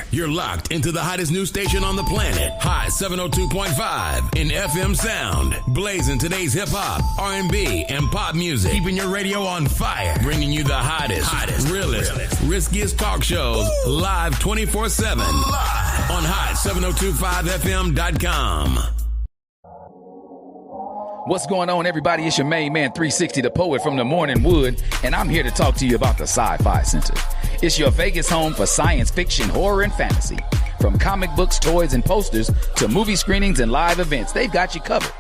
Fire. You're locked into the hottest news station on the planet. Hot 702.5 in FM sound. Blazing today's hip-hop, R&B, and pop music. Keeping your radio on fire. Bringing you the hottest, realest, riskiest talk shows live 24/7 on hot7025fm.com. What's going on, everybody? It's your main man, 360 the Poet from the Morning Wood, and I'm here to talk to you about the Sci-Fi Center. It's your Vegas home for science fiction, horror, and fantasy. From comic books, toys, and posters to movie screenings and live events, they've got you covered.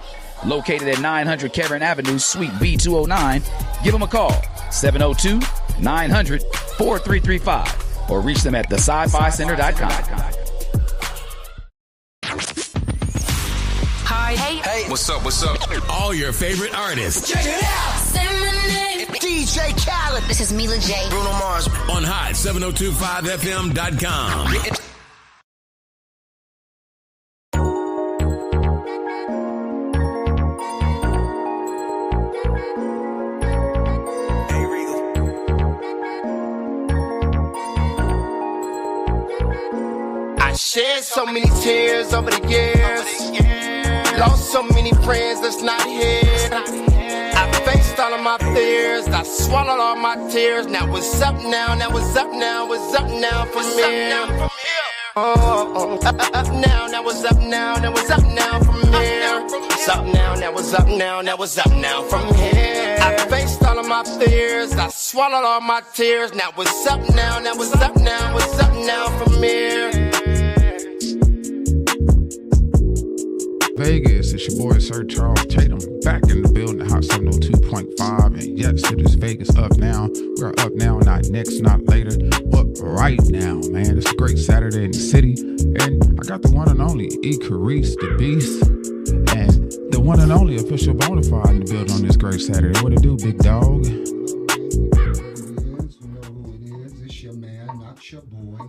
Located at 900 Cameron Avenue, Suite B209, give them a call, 702-900-4335, or reach them at thescifcenter.com. Hi. Hey. What's up? All your favorite artists. Check it out. Say my name. DJ Khaled. This is Mila J. Bruno Mars. On hot7025fm.com. Hey, Regal. I shed so many tears over the years. Lost so many friends that's not here. I faced all of my fears. I swallowed all my tears. Now it's up now. Now it's up now. It's up now from here. Oh, up now. Now it's up now. Now it's up now from here. It's up now. Now it's up now. Now it's up now from here. I faced all of my fears. I swallowed all my tears. Now it's up now. Now it's up now. It's up now from here. Vegas, it's your boy Sir Charles Tatum back in the building, Hot 702.5, and yes, it is Vegas up now. We're up now, not next, not later, but right now, man. It's a great Saturday in the city, and I got the one and only E. Carice, the Beast, and the one and only official Bonafied in the building on this great Saturday. What it do, big dog? You know who it is. It's your man, not your boy.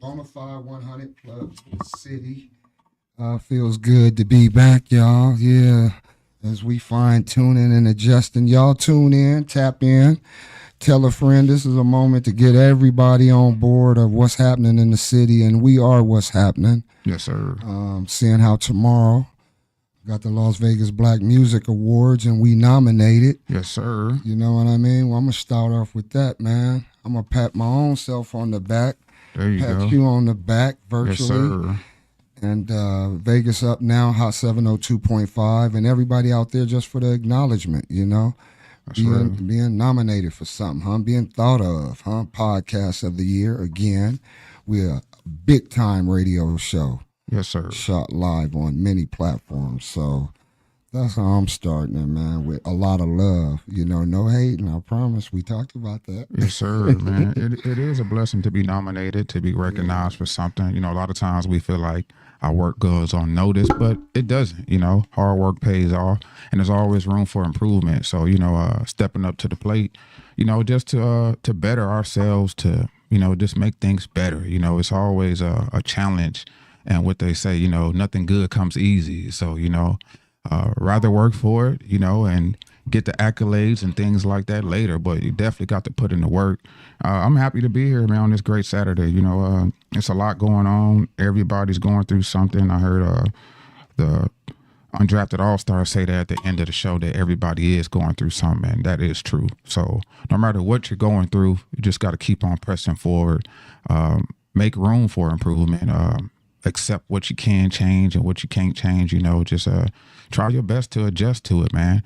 Bonafied 100 Club City. Feels good to be back, y'all. Yeah, as we fine tuning and adjusting. Y'all tune in, tap in, tell a friend. This is a moment to get everybody on board of what's happening in the city, and we are what's happening. Yes, sir. Seeing how tomorrow got the Las Vegas Black Music Awards, and we nominated. Yes, sir. You know what I mean? Well, I'm going to start off with that, man. I'm going to pat my own self on the back. There you go. Pat you on the back virtually. Yes, sir. And Vegas up now, Hot 702.5, and everybody out there just for the acknowledgement, you know, being nominated for something, huh? Being thought of, huh? Podcast of the year again. We're a big time radio show. Yes, sir. Shot live on many platforms. So that's how I'm starting it, man, with a lot of love. You know, no hating, I promise. We talked about that. Yes, sir, man. It is a blessing to be nominated, to be recognized for something. You know, a lot of times we feel like our work goes unnoticed, but it doesn't. You know, hard work pays off, and there's always room for improvement. So, you know, stepping up to the plate, you know, just to better ourselves, to, you know, just make things better. You know, it's always a challenge, and what they say, you know, nothing good comes easy. So, you know, rather work for it, you know, and get the accolades and things like that later, but you definitely got to put in the work. I'm happy to be here, man, on this great Saturday. You know, it's a lot going on. Everybody's going through something. I heard the undrafted all-stars say that at the end of the show, that everybody is going through something, and that is true. So no matter what you're going through, you just got to keep on pressing forward, make room for improvement, accept what you can change and what you can't change. You know, just try your best to adjust to it, man.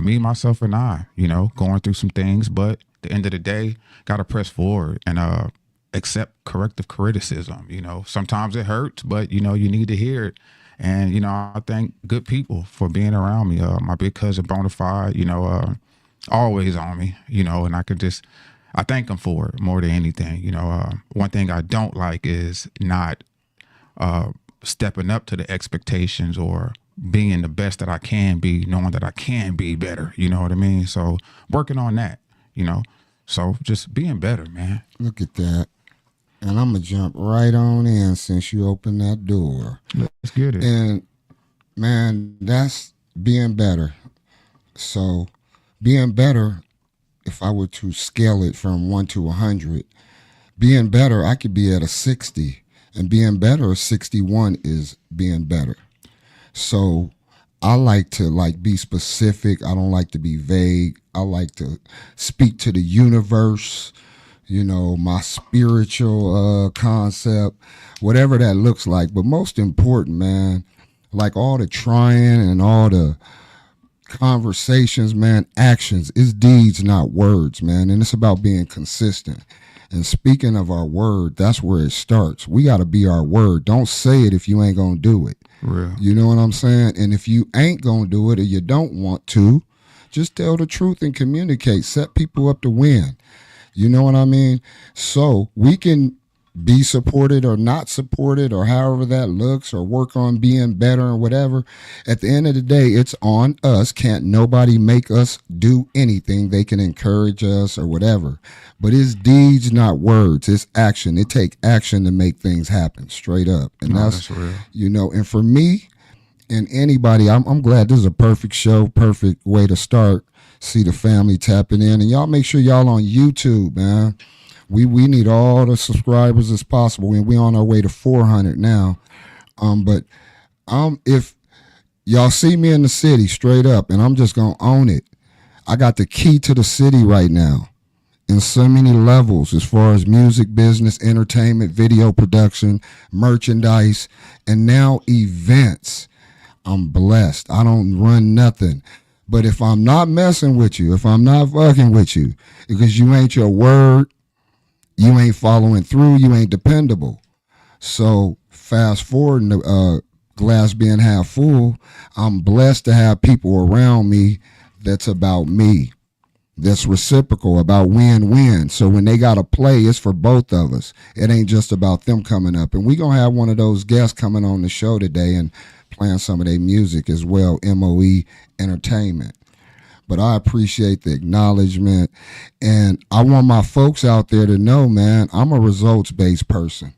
Me, myself, and I, you know, going through some things, but at the end of the day, got to press forward and accept corrective criticism. You know, sometimes it hurts, but, you know, you need to hear it. And, you know, I thank good people for being around me. My big cousin Bonafied, you know, always on me, you know, and I thank him for it more than anything. You know, one thing I don't like is not stepping up to the expectations or being the best that I can be, knowing that I can be better. You know what I mean? So working on that, you know, so just being better, man. Look at that. And I'm going to jump right on in since you opened that door. Let's get it. And, man, that's being better. So being better, if I were to scale it from 1 to 100, being better, I could be at a 60, and being better, a 61 is being better. So I like to be specific. I don't like to be vague. I like to speak to the universe, my spiritual concept, whatever that looks like. But most important, man, like all the trying and all the conversations, man, actions, it's deeds, not words, man. And it's about being consistent. And speaking of our word, that's where it starts. We got to be our word. Don't say it if you ain't going to do it. Real. You know what I'm saying? And if you ain't going to do it or you don't want to, just tell the truth and communicate. Set people up to win. You know what I mean? So we can be supported or not supported or however that looks, or work on being better or whatever. At the end of the day, it's on us. Can't nobody make us do anything. They can encourage us or whatever. But it's deeds, not words. It's action. It take action to make things happen, straight up. And that's real. And for me and anybody, I'm glad this is a perfect show, perfect way to start. See the family tapping in. And y'all make sure y'all on YouTube, man. We need all the subscribers as possible, and we on our way to 400 now. But if y'all see me in the city, straight up, and I'm just gonna own it. I got the key to the city right now, in so many levels, as far as music business, entertainment, video production, merchandise, and now events. I'm blessed. I don't run nothing. But if I'm not messing with you, if I'm not fucking with you, because you ain't your word, you ain't following through, you ain't dependable. So fast forward, glass being half full, I'm blessed to have people around me that's about me, that's reciprocal, about win-win. So when they got to play, it's for both of us. It ain't just about them coming up. And we going to have one of those guests coming on the show today and playing some of their music as well, MOE Entertainment. But I appreciate the acknowledgement. And I want my folks out there to know, man, I'm a results-based person.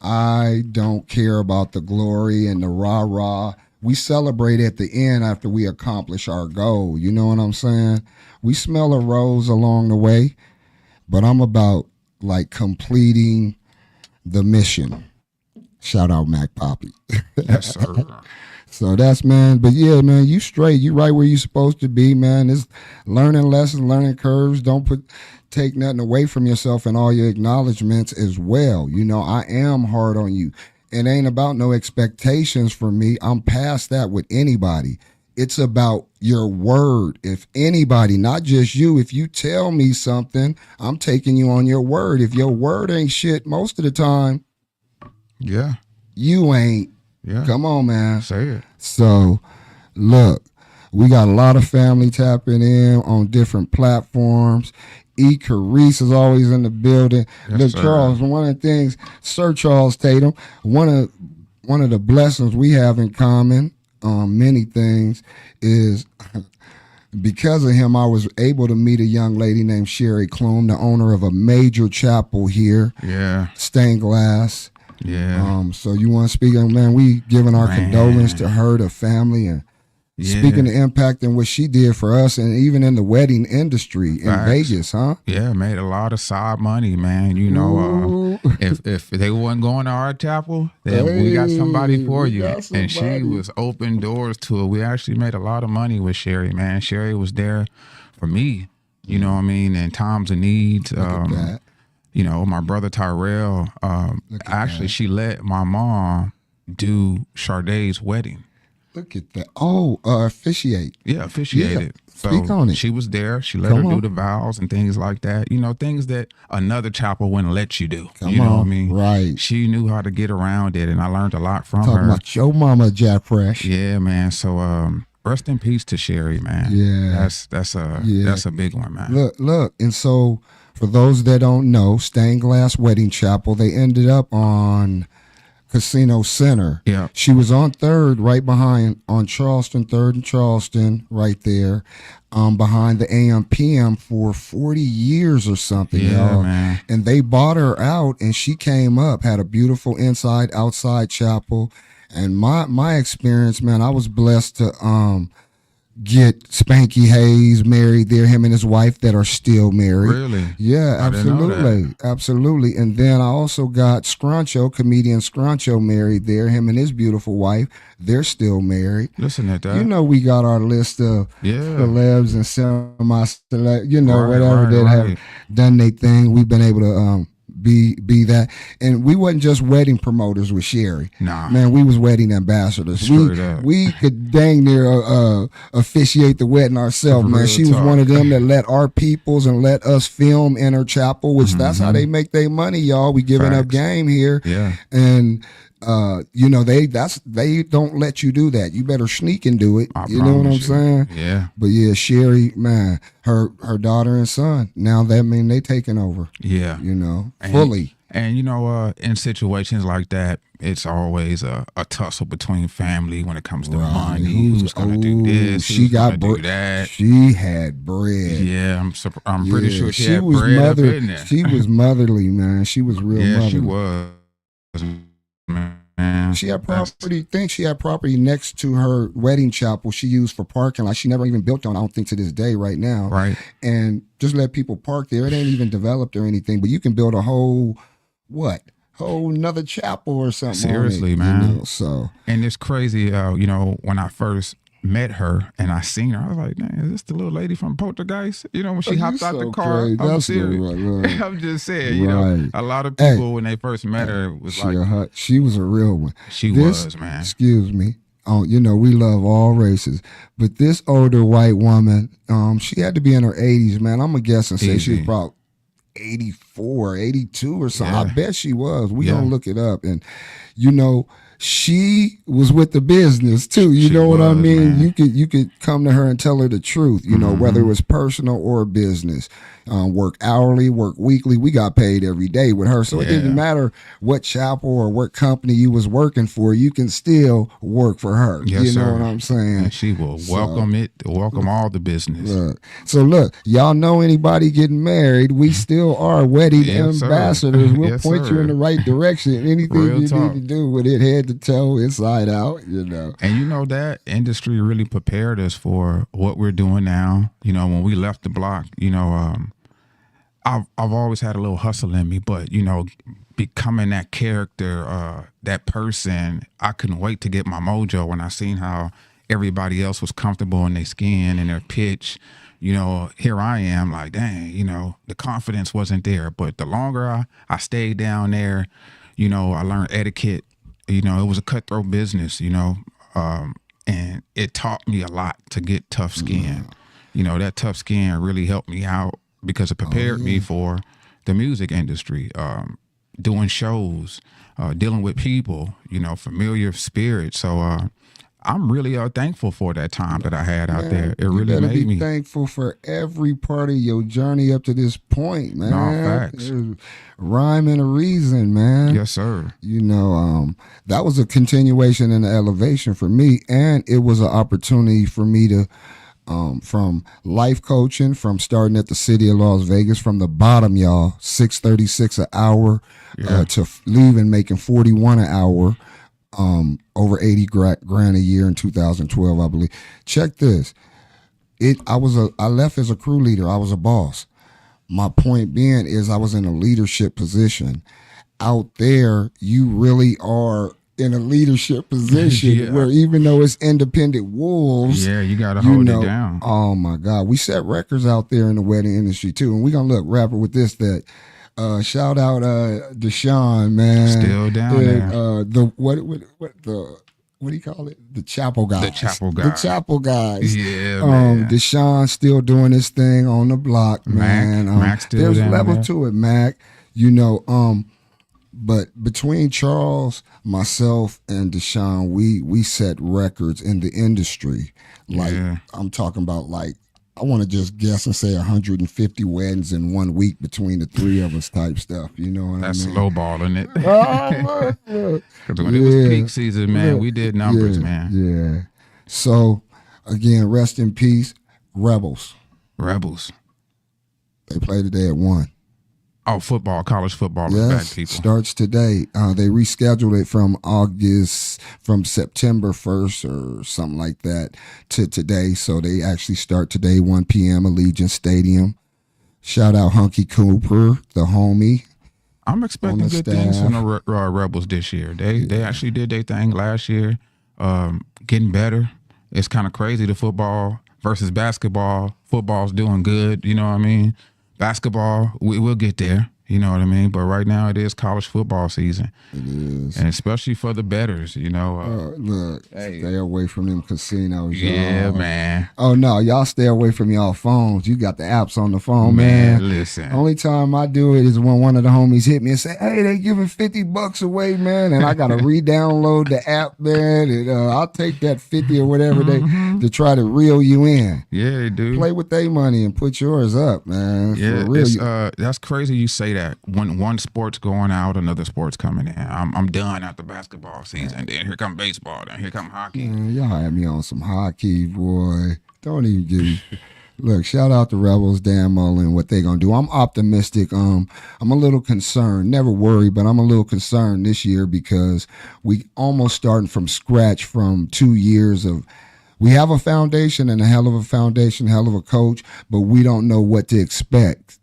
I don't care about the glory and the rah-rah. We celebrate at the end after we accomplish our goal. You know what I'm saying? We smell a rose along the way, but I'm about completing the mission. Shout out Mac Poppy. Yes, sir. So that's, man. But yeah, man, you straight. You right where you supposed to be, man. It's learning lessons, learning curves. Don't take nothing away from yourself and all your acknowledgments as well. I am hard on you. It ain't about no expectations from me. I'm past that with anybody. It's about your word. If anybody, not just you, if you tell me something, I'm taking you on your word. If your word ain't shit most of the time, yeah, you ain't. Yeah. Come on, man. Say it. So, look, we got a lot of family tapping in on different platforms. E. Carice is always in the building. Yes, Look, sir. Charles, one of the things, Sir Charles Tatum, one of the blessings we have in common on many things is because of him, I was able to meet a young lady named Sherry Clume, the owner of a major chapel here. Yeah. Stained glass. Yeah. So you want to speak, man? We giving our condolence to her, the family, and speaking the impact and what she did for us, and even in the wedding industry in Vegas, huh? Yeah, made a lot of side money, man. If they wasn't going to our chapel, then we got somebody for you. And she was open doors to it. We actually made a lot of money with Sherry, man. Sherry was there for me, you know what I mean, in times of need. My brother Tyrell, actually, she let my mom do Shardae's wedding. Look at that. Oh, officiate. Yeah, officiated. Yeah. Speak on it. She was there. She let her do the vows and things like that. Things that another chapel wouldn't let you do. What I mean? Right. She knew how to get around it, and I learned a lot from her. Talking about your mama, Jack Fresh. Yeah, man. So, rest in peace to Sherry, man. Yeah. That's a big one, man. Look. And so, for those that don't know, Stained Glass Wedding Chapel, they ended up on Casino Center. Yeah. She was on 3rd, right behind, on Charleston, 3rd and Charleston, right there, behind the AM/PM for 40 years or something, y'all. Man. And they bought her out, and she came up, had a beautiful inside, outside chapel. And my experience, man, I was blessed to get Spanky Hayes married there, him and his wife that are still married. Really? Yeah, I didn't know absolutely. Absolutely. And then I also got Scruncho, comedian Scruncho, married there, him and his beautiful wife. They're still married. Listen at that. You know, we got our list of celebs and semi-celebs, whatever that have done their thing. We've been able to be that. And we wasn't just wedding promoters with Sherry. Nah. Man, we was wedding ambassadors. We could dang near officiate the wedding ourselves, man. She was one of them that let our peoples and let us film in her chapel, which that's how they make their money, y'all. We giving up game here. Yeah. And they don't let you do that. You better sneak and do it. You know what I'm saying? Yeah. But yeah, Sherry, man, her daughter and son. Now that mean they taking over. Yeah. Fully. And in situations like that, it's always a tussle between family when it comes to money. Who's gonna do this? She got do that. She had bread. Yeah, I'm pretty sure she had bread up in there. She was motherly, man. She was real motherly. Yeah, she was. Man, she had property. She had property next to her wedding chapel. She used for parking. Like, she never even built on. I don't think to this day, right now. Right. And just let people park there. It ain't even developed or anything. But you can build a whole another chapel or something. Seriously, man. So. And it's crazy. When I first met her and I seen her, I was like, "Dang, is this the little lady from Poltergeist?" When she hopped out the car. I'm serious. Right. I'm just saying. A lot of people when they first met her was she was a real one. She was, man. Excuse me. We love all races, but this older white woman, she had to be in her 80s, man. I'm gonna guess and say she was about 84, 82 or something. Yeah. I bet she was. We gonna look it up. And she was with the business too. You know what I mean? Man. You could come to her and tell her the truth, whether it was personal or business. Work hourly, work weekly. We got paid every day with her. So it didn't matter what chapel or what company you was working for, you can still work for her. Yes, you know what I'm saying? And she will welcome all the business. So look, y'all know anybody getting married, we still are wedding ambassadors. We'll point you in the right direction. Anything you need to do with it, head to toe, inside out, And that industry really prepared us for what we're doing now. When we left the block, I've always had a little hustle in me, but becoming that character, that person, I couldn't wait to get my mojo when I seen how everybody else was comfortable in their skin and their pitch. Here I am like, dang, the confidence wasn't there. But the longer I stayed down there, I learned etiquette. It was a cutthroat business, and it taught me a lot to get tough skin. That tough skin really helped me out because it prepared me for the music industry, doing shows, dealing with people, familiar spirits. So I'm really thankful for that time that I had out there. It really made me thankful for every part of your journey up to this point, man. No, facts. Rhyme and a reason, man. Yes, sir. That was a continuation and an elevation for me, and it was an opportunity for me to from life coaching, from starting at the city of Las Vegas, from the bottom, y'all, $6.36 an hour, to leaving making $41 an hour, over 80 grand a year in 2012, I believe. Check this. I left as a crew leader. I was a boss. My point being is I was in a leadership position. Out there, you really are in a leadership position where even though it's independent wolves, you gotta hold it down. Oh my God, we set records out there in the wedding industry too, and we're gonna wrap it with this. That shout out Deshaun, man, still down there. What do you call it? The Chapel Guys. The Chapel Guys. The Chapel Guys. Yeah, man. Deshaun still doing his thing on the block, man. Mac still there's down level there. to it, Mac. But between Charles, myself, and Deshaun, we set records in the industry. I'm talking about I want to just guess and say 150 weddings in 1 week between the three of us type stuff. You know what That's I mean? lowballing it. Because when it was peak season, man, we did numbers, man. Yeah. So, again, rest in peace, Rebels. Rebels. They play today at 1. Oh, football, college football is back, people. Starts today. They rescheduled it from September 1st or something like that to today. So they actually start today, 1 p.m. Allegiant Stadium. Shout out Hunky Cooper, the homie. I'm expecting good things from the Rebels this year. They actually did their thing last year, getting better. It's kind of crazy, the football versus basketball. Football's doing good, you know what I mean? Basketball, we'll get there. You know what I mean? But right now it is college football season. It is. And especially for the bettors, you know. Look, stay away from them casinos, y'all. Yeah, man. Oh, no, y'all stay away from y'all phones. You got the apps on the phone, man. Listen. Only time I do it is when one of the homies hit me and say, hey, they giving $50 away, man. And I got to re-download the app, man. And I'll take that 50 or whatever to try to reel you in. Yeah, they do. Play with their money and put yours up, man. Yeah, for real. that's crazy you say that. When one sport's going out, another sport's coming in. I'm done after basketball season. Then here come baseball. Then here come hockey. Man, y'all had me on some hockey, boy. Don't even give me. Look, shout out to Rebels, Dan Mullen, what they gonna do. I'm optimistic. I'm a little concerned. Never worry, but I'm a little concerned this year because we almost starting from scratch from 2 years of. We have a foundation and a hell of a foundation, hell of a coach, but we don't know what to expect.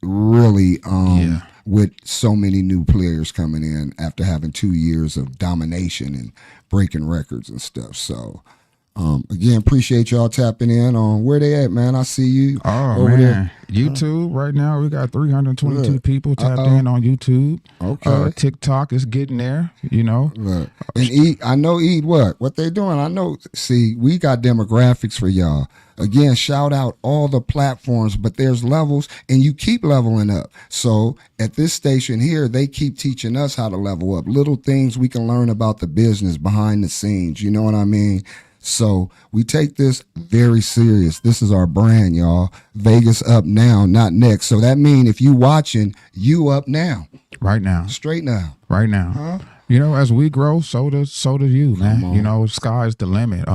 Really, with so many new players coming in after having 2 years of domination and breaking records and stuff. So, again, appreciate y'all tapping in on where they at, man. I see you. Oh, over man. there. YouTube, right now, we got 322 people tapped in on YouTube. Okay. TikTok is getting there, you know. Look. And I know what they doing. I know, see, we got demographics for y'all. Again, shout out all the platforms, but there's levels, and you keep leveling up. So at this station here, they keep teaching us how to level up. Little things we can learn about the business behind the scenes. You know what I mean? So we take this very serious. This is our brand, y'all. Vegas up now, not next. So that means if you watching, you up now. Right now. Straight now. Right now. Huh? You know, as we grow, so do you, man. You know, sky's the limit.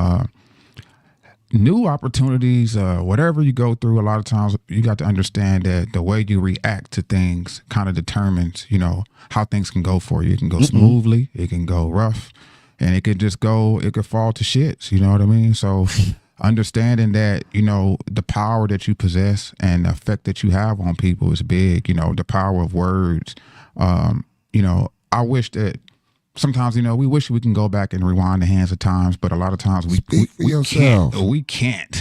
New opportunities, whatever you go through, a lot of times you got to understand that the way you react to things kind of determines, you know, how things can go for you. It can go smoothly, it can go rough, and it could fall to shits, you know what I mean? So understanding that, you know, the power that you possess and the effect that you have on people is big, you know, the power of words. You know, I wish that sometimes, you know, we wish we can go back and rewind the hands of times, but a lot of times we can't,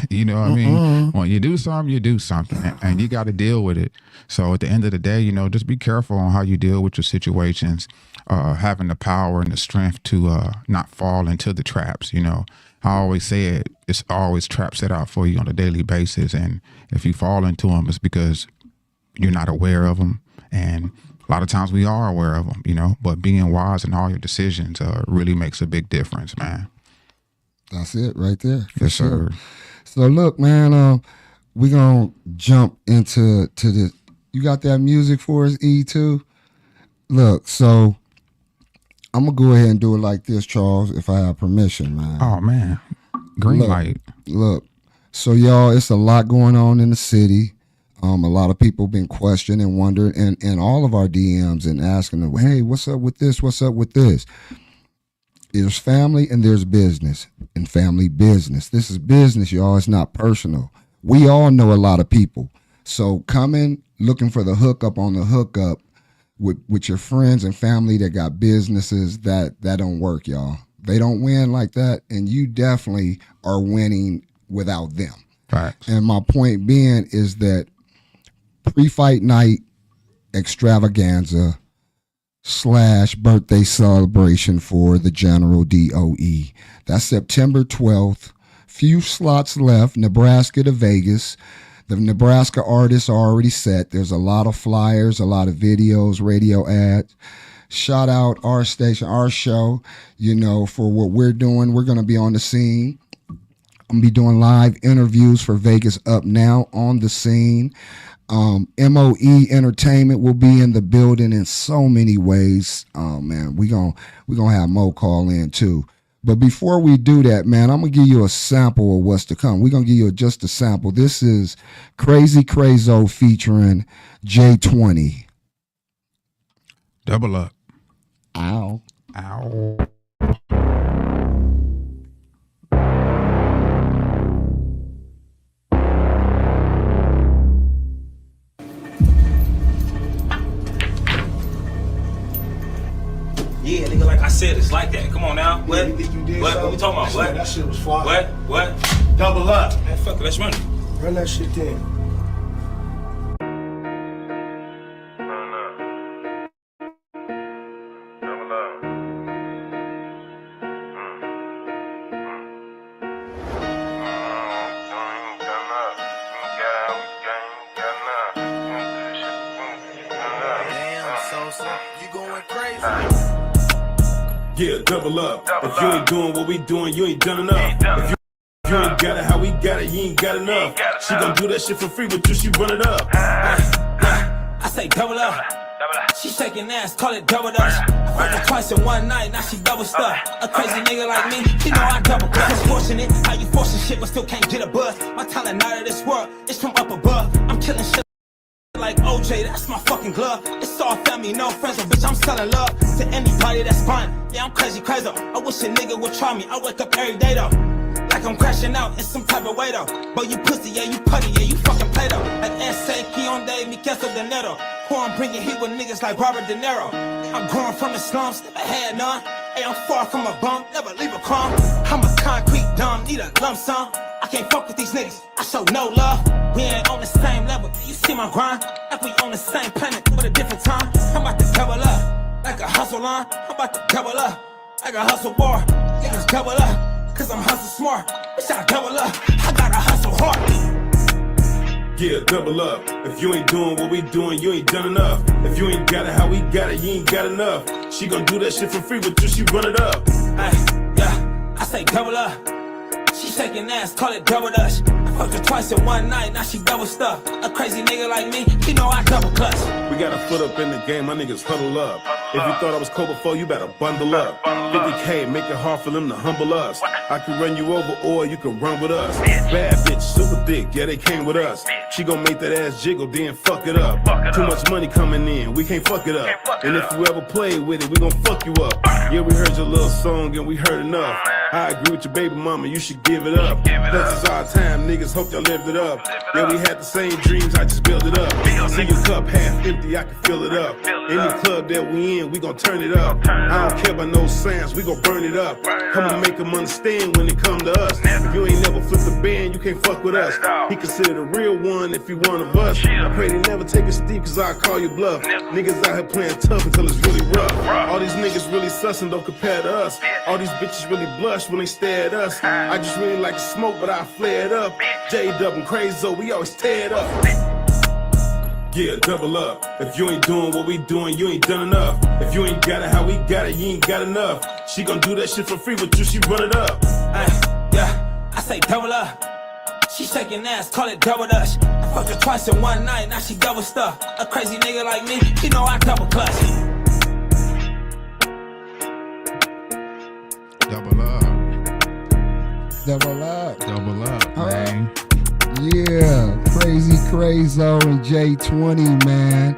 you know what I mean? When you do something, and you got to deal with it. So at the end of the day, you know, just be careful on how you deal with your situations, having the power and the strength to not fall into the traps, you know. I always say it's always traps set out for you on a daily basis, and if you fall into them, it's because you're not aware of them, and a lot of times we are aware of them, you know, but being wise in all your decisions really makes a big difference, man. That's it right there. Yes, sir. So look, man, we're going to jump into the, you got that music for us, E2? Look, so I'm going to go ahead and do it like this, Charles, if I have permission, man. Oh, man. Green light. Look, so y'all, it's a lot going on in the city. A lot of people been questioning and wondering in all of our DMs and asking them, hey, what's up with this? What's up with this? There's family and there's business, and family business. This is business, y'all. It's not personal. We all know a lot of people. So coming, looking for the hookup on the hookup with your friends and family that got businesses, that don't work, y'all. They don't win like that, and you definitely are winning without them. Right. And my point being is that pre-fight night extravaganza / birthday celebration for the General DOE. That's September 12th. Few slots left, Nebraska to Vegas. The Nebraska artists are already set. There's a lot of flyers, a lot of videos, radio ads. Shout out our station, our show, you know, for what we're doing. We're going to be on the scene. I'm going to be doing live interviews for Vegas Up Now on the scene. MOE Entertainment will be in the building in so many ways. Oh man, we're gonna have Mo call in too. But before we do that, man, I'm gonna give you a sample of what's to come. We're gonna give you just a sample. This is Crazy Crazo featuring J20. Double up. Ow. Ow. Yeah, nigga, like I said, it's like that. Come on now. What? You think you did What? something? What we talking about? What? That shit was fly. What? Double up. Man, fuck it, let's run it. Run that shit in. Yeah, double up. If you ain't doing what we doing, you ain't done enough. If you ain't got it how we got it, you ain't got enough. She gon' do that shit for free, but you, she run it up. I say double up. She shaking ass, call it double dutch. I fucked her twice in one night, now she double stuck. A crazy nigga like me, he know I double clutch. It's fortunate how you forcing shit, but still can't get a buzz. My talent out of this world, it's from up above. I'm killing shit like OJ, that's my fucking glove. It's all family, no friends, but bitch, I'm selling love to anybody that's fine. Yeah, I'm crazy. I wish a nigga would try me. I wake up every day though, like I'm crashing out in some type of way though. But you pussy, yeah, you putty, yeah, you fucking play though. Like S.A. Kionde, mi queso dinero. Who I'm bringing heat with niggas like Robert De Niro. I'm growing from the slums, never had none. Hey, I'm far from a bum, never leave a crumb. I'm a concrete dumb, need a lump sum. I can't fuck with these niggas, I show no love. We ain't on the same level, you see my grind. Like we on the same planet, with a different time. I'm about to double up, like a hustle line. I'm about to double up, like a hustle bar. Niggas double up, cause I'm hustle smart. Bitch, I double up, I gotta hustle hard. Yeah, double up. If you ain't doing what we doing, you ain't done enough. If you ain't got it how we got it, you ain't got enough. She gon' do that shit for free, but you, she run it up. Yeah, I say double up. She shaking ass, call it double dutch. I fucked her twice in one night, now she double stuck. A crazy nigga like me, he know I double clutch. We got a foot up in the game, my niggas huddle up. If you thought I was cold before, you better bundle up. 50K, make it hard for them to humble us. I can run you over or you can run with us. Bad bitch, super thick, yeah, they came with us. She gon' make that ass jiggle, then fuck it up. Too much money coming in, we can't fuck it up. And if you ever play with it, we gon' fuck you up. Yeah, we heard your little song and we heard enough. I agree with your baby mama, you should give it up. This is our time, niggas, hope y'all lived it up. Yeah, we had the same dreams, I just built it up. See your cup half empty, I can fill it up. Any club that we in, we gon' turn it up. I don't care about no sounds, we gon' burn it up. Come and make them understand when it come to us. If you ain't never flipped a band, you can't fuck with us. He considered a real one if he one of us. I pray they never take a steep, cause I call you bluff. Niggas out here playing tough until it's really rough. All these niggas really sussin', don't compare to us. All these bitches really blush when they stare at us. I just really like to smoke, but I flare it up. J-Dub and Crazo, we always tear it up. Yeah, double up. If you ain't doing what we doing, you ain't done enough. If you ain't got it how we got it, you ain't got enough. She gon' do that shit for free, but you, she run it up. Yeah, I say double up. She shaking ass, call it double dutch. I fucked her twice in one night, now she double stuck. A crazy nigga like me, he know I double clutch. Double up. Double up. Double up, man. Yeah, Crazy Crazo and J20, man.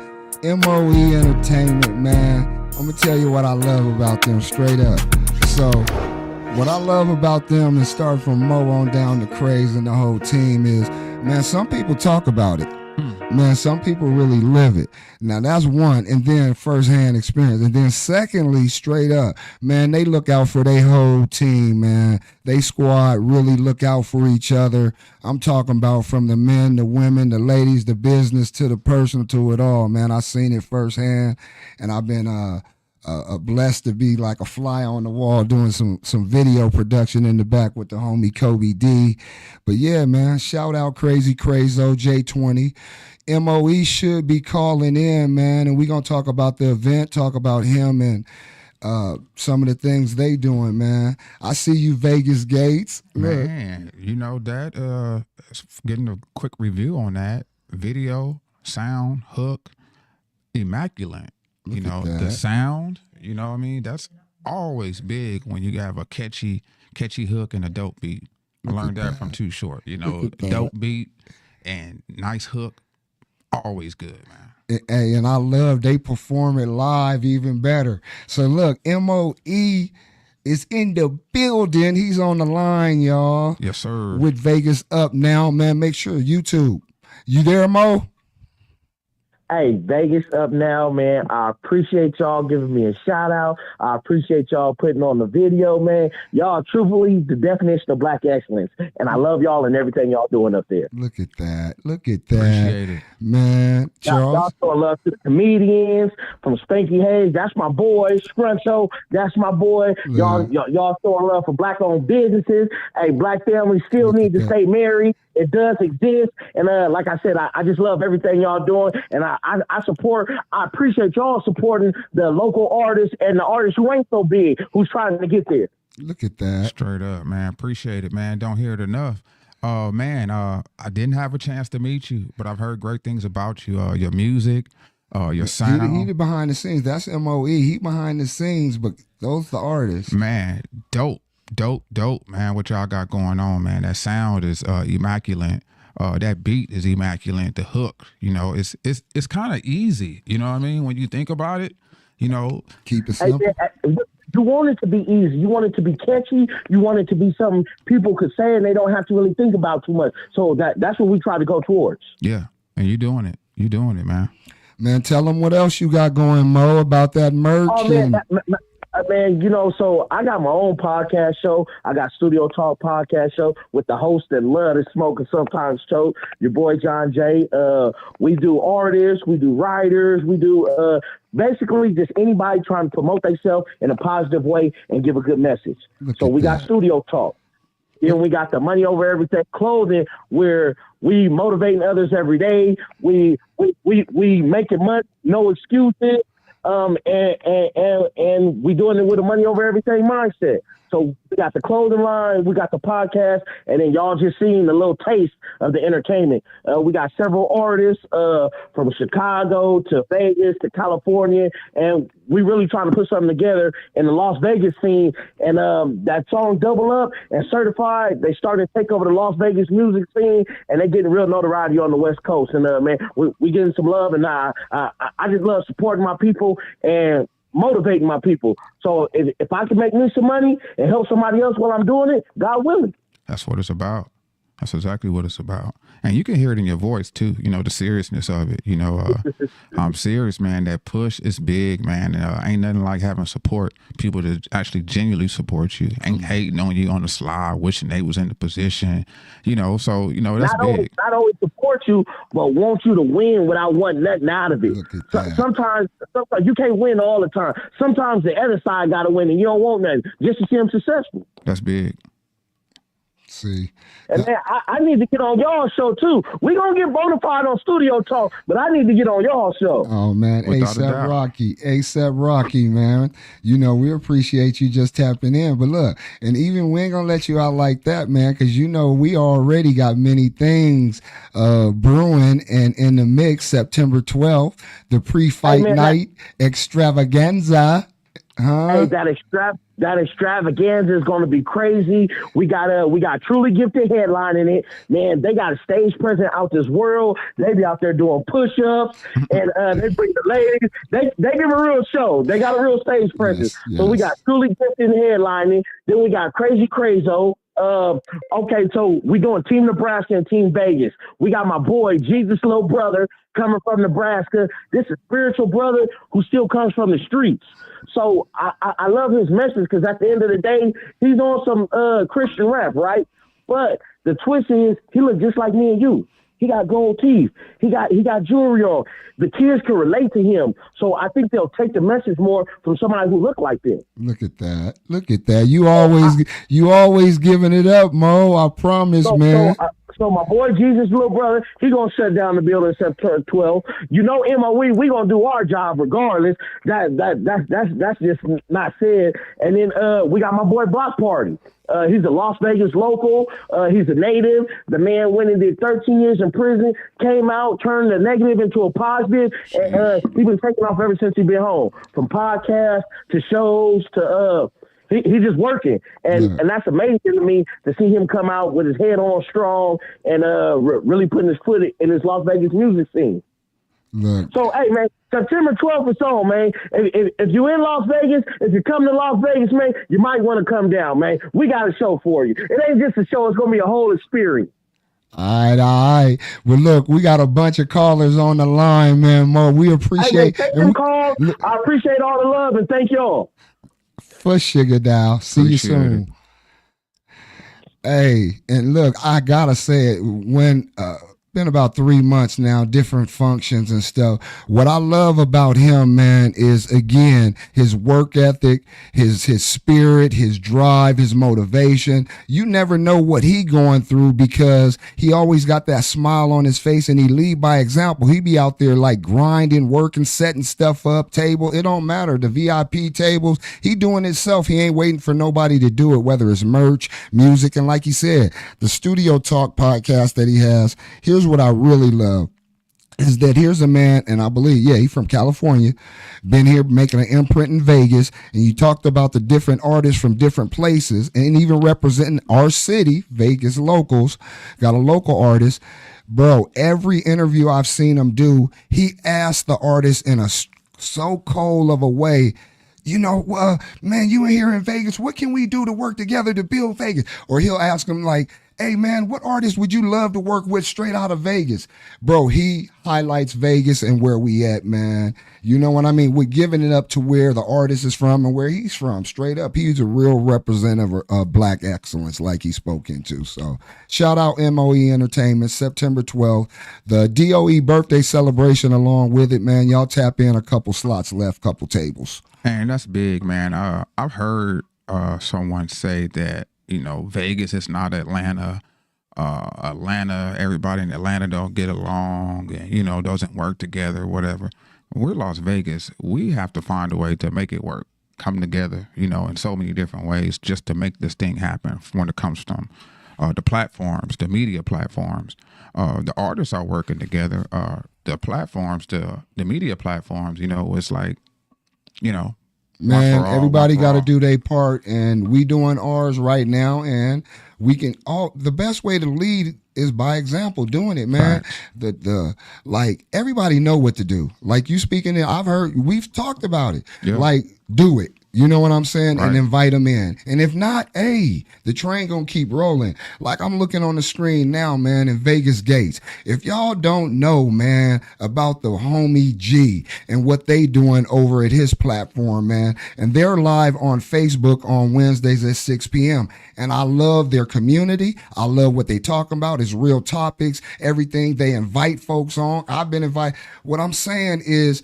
MOE Entertainment, man. I'm gonna tell you what I love about them straight up. So, what I love about them, and start from Mo on down to Craze and the whole team, is, man, some people talk about it. Man, some people really live it. Now, that's one, and then firsthand experience. And then secondly, straight up, man, they look out for their whole team, man. They squad really look out for each other. I'm talking about from the men, the women, the ladies, the business, to the personal, to it all, man. I seen it firsthand, and I've been blessed to be like a fly on the wall doing some video production in the back with the homie Kobe D. But yeah, man, shout out Crazy Crazo, J20. MOE should be calling in, man, and we're going to talk about the event, talk about him and some of the things they doing, man. I see you, Vegas Gates. Look. Man, you know that, getting a quick review on that. Video, sound, hook, immaculate. Look you know, the sound, you know what I mean? That's always big when you have a catchy hook and a dope beat. I learned that from Too Short. You know, dope beat and nice hook, always good, man. Hey, and I love they perform it live even better. So look, MOE is in the building. He's on the line, y'all. Yes, sir. With Vegas Up Now, man. Make sure YouTube. You there, Mo? Hey, Vegas Up Now, man. I appreciate y'all giving me a shout out. I appreciate y'all putting on the video, man. Y'all truthfully the definition of black excellence. And I love y'all and everything y'all doing up there. Look at that. Look at that. Appreciate it. Man. Charles. Y'all showing love to the comedians from Spanky Hayes. That's my boy. Scruncho. That's my boy. Y'all showing love for black-owned businesses. Hey, black families still need to stay married. It does exist. And like I said, I just love everything y'all doing. And I appreciate y'all supporting the local artists and the artists who ain't so big, who's trying to get there. Look at that. Straight up, man. Appreciate it, man. Don't hear it enough. I didn't have a chance to meet you, but I've heard great things about you. Your music, your sound. He the behind the scenes. That's MOE. He behind the scenes, but those the artists. Man, dope, man. What y'all got going on, man? That sound is immaculate. That beat is immaculate. The hook, it's kind of easy. You know what I mean? When you think about it, keep it simple. You want it to be easy. You want it to be catchy. You want it to be something people could say and they don't have to really think about too much. So that's what we try to go towards. Yeah, and you're doing it. You're doing it, man. Man, tell them what else you got going, Mo, about that merch. Oh, man, man, so I got my own podcast show. I got Studio Talk podcast show with the host that love to smoke and sometimes choke, your boy John Jay. We do artists, we do writers, we do basically just anybody trying to promote themselves in a positive way and give a good message. So we got Studio Talk. Then we got the Money Over Everything clothing where we motivating others every day. We making money, no excuses. And we doing it with a money over everything mindset. So we got the clothing line, we got the podcast, and then y'all just seen a little taste of the entertainment. We got several artists from Chicago to Vegas to California, and we really trying to put something together in the Las Vegas scene. And that song Double Up and Certified, they started to take over the Las Vegas music scene, and they getting real notoriety on the West Coast. And man, we getting some love, and I just love supporting my people and motivating my people. So if I can make me some money and help somebody else while I'm doing it, God willing. That's what it's about. That's exactly what it's about. And you can hear it in your voice too, the seriousness of it. I'm serious, man. That push is big, man. Ain't nothing like having support, people that actually genuinely support you, ain't hating on you on the slide, wishing they was in the position, that's big. Not only support you, but want you to win without wanting nothing out of it. Sometimes you can't win all the time. Sometimes the other side got to win and you don't want nothing just to see them successful. That's big. See. And man, I need to get on y'all show too. We gonna get Bonafied on Studio Talk, but I need to get on y'all show. Oh man, ASAP Rocky, man. We appreciate you just tapping in. But look, and even we ain't gonna let you out like that, man, because we already got many things brewing and in the mix. September 12th, the pre-fight night extravaganza. Hey, that extravaganza is going to be crazy. We got Truly Gifted headlining it. Man, they got a stage presence out this world. They be out there doing push-ups, and they bring the ladies. They give a real show. They got a real stage presence. Yes. So we got Truly Gifted headlining. Then we got Crazy Crazo. Okay, so we doing Team Nebraska and Team Vegas. We got my boy, Jesus' little brother, coming from Nebraska. This is spiritual brother who still comes from the streets. So I love his message because at the end of the day, he's on some Christian rap, right? But the twist is he look just like me and you. He got gold teeth. He got jewelry on. The kids can relate to him. So I think they'll take the message more from somebody who look like them. Look at that. Look at that. You always giving it up, Mo. I promise, man. So my boy Jesus' little brother, he gonna shut down the building September 12th. MOE, we gonna do our job regardless. That's just not said. And then we got my boy Block Party. He's a Las Vegas local. He's a native. The man went and did 13 years in prison, came out, turned the negative into a positive, and he's been taking off ever since he been home. From podcasts to shows to he's just working, and that's amazing to me to see him come out with his head on strong and really putting his foot in his Las Vegas music scene. Look. So, hey, man, September 12th is on, man. If you're in Las Vegas, if you come to Las Vegas, man, you might want to come down, man. We got a show for you. It ain't just a show. It's going to be a whole experience. All right. Well, look, we got a bunch of callers on the line, man. Mo, we appreciate take them calls. I appreciate all the love, and thank y'all. For Sugar Dow. See you soon. Hey, and look, I got to say it. When been about 3 months now, different functions and stuff. What I love about him, man, is again his work ethic, his spirit, his drive, his motivation. You never know what he going through because he always got that smile on his face, and he lead by example. He be out there like grinding, working, setting stuff up, table. It don't matter. The VIP tables, he doing it himself. He ain't waiting for nobody to do it, whether it's merch, music, and like he said, the Studio Talk podcast that he has. Here's what I really love is that here's a man, and I believe, he's from California, been here making an imprint in Vegas, and you talked about the different artists from different places, and even representing our city, Vegas locals, got a local artist. Bro, every interview I've seen him do, he asked the artist in a so cold of a way, man, you in here in Vegas, what can we do to work together to build Vegas? Or he'll ask him like, hey, man, what artist would you love to work with straight out of Vegas? Bro, he highlights Vegas and where we at, man. You know what I mean? We're giving it up to where the artist is from and where he's from, straight up. He's a real representative of black excellence like he spoke into. So shout out MOE Entertainment, September 12th. The DOE birthday celebration along with it, man. Y'all tap in, a couple slots left, couple tables. Man, that's big, man. I've heard someone say that, Vegas is not Atlanta. Atlanta, everybody in Atlanta don't get along and, doesn't work together, whatever. We're Las Vegas. We have to find a way to make it work, come together, in so many different ways just to make this thing happen when it comes from the platforms, the media platforms. The artists are working together. The platforms, the media platforms, it's like, man, everybody got to do their part, and we doing ours right now, and we can the best way to lead is by example, doing it, man. Right. Like everybody know what to do. Like you speaking there, we've talked about it. Yeah. Like do it. You know what I'm saying? Right. And invite them in. And if not, hey, the train gonna keep rolling. Like I'm looking on the screen now, man, in Vegas Gates. If y'all don't know, man, about the homie G and what they doing over at his platform, man, and they're live on Facebook on Wednesdays at 6 p.m. And I love their community. I love what they talking about. It's real topics, everything. They invite folks on. I've been invited. What I'm saying is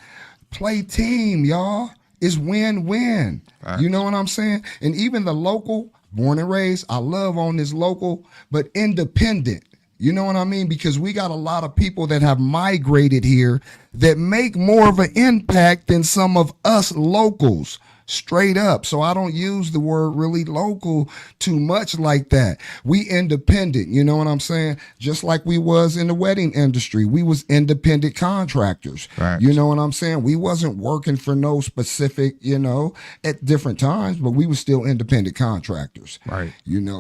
play team, y'all. It's win-win. Right. You know what I'm saying? And even the local, born and raised, I love on this local, but independent. You know what I mean? Because we got a lot of people that have migrated here that make more of an impact than some of us locals. Straight up. So I don't use the word really local too much like that. We independent, you know what I'm saying? Just like we was in the wedding industry. We was independent contractors. Right. You know what I'm saying? We wasn't working for no specific, at different times, but we was still independent contractors. Right.